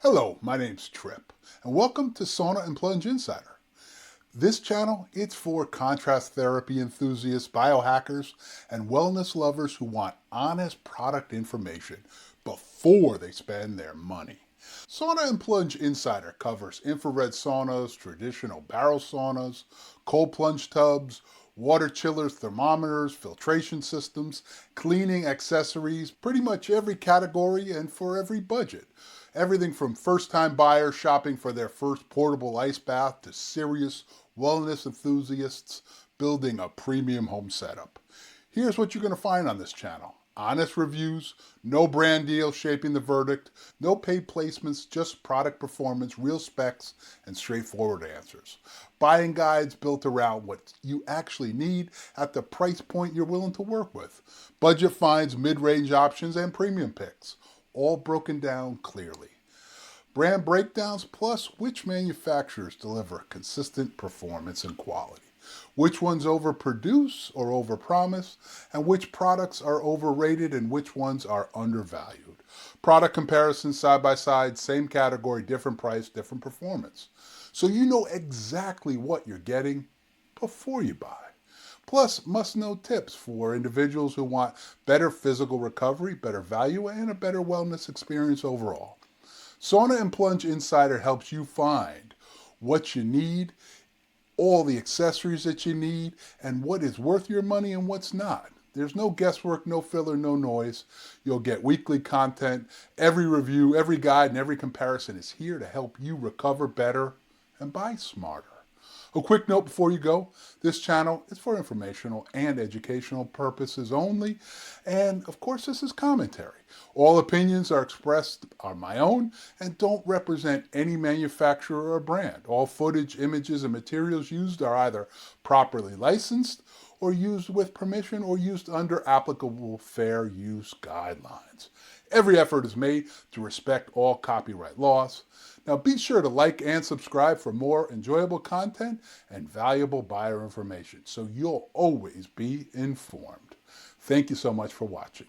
Hello, my name's Trip, and welcome to Sauna and Plunge Insider. This channel, it's for contrast therapy enthusiasts, biohackers, and wellness lovers who want honest product information before they spend their money. Sauna and Plunge Insider covers infrared saunas, traditional barrel saunas, cold plunge tubs, water chillers, thermometers, filtration systems, cleaning accessories, pretty much every category and for every budget. Everything from first-time buyers shopping for their first portable ice bath to serious wellness enthusiasts building a premium home setup. Here's what you're going to find on this channel. Honest reviews, no brand deal shaping the verdict, no paid placements, just product performance, real specs, and straightforward answers. Buying guides built around what you actually need at the price point you're willing to work with. Budget finds, mid-range options, and premium picks, all broken down clearly. Brand breakdowns plus which manufacturers deliver consistent performance and quality. Which ones overproduce or overpromise, and which products are overrated and which ones are undervalued. Product comparisons side by side, same category, different price, different performance. So you know exactly what you're getting before you buy. Plus, must-know tips for individuals who want better physical recovery, better value, and a better wellness experience overall. Sauna and Plunge Insider helps you find what you need, all the accessories that you need, and what is worth your money and what's not. There's no guesswork, no filler, no noise. You'll get weekly content. Every review, every guide, and every comparison is here to help you recover better and buy smarter. A quick note before you go, this channel is for informational and educational purposes only, and of course this is commentary. All opinions expressed are my own and don't represent any manufacturer or brand. All footage, images, and materials used are either properly licensed or used with permission or used under applicable fair use guidelines. Every effort is made to respect all copyright laws. Now be sure to like and subscribe for more enjoyable content and valuable buyer information so you'll always be informed. Thank you so much for watching.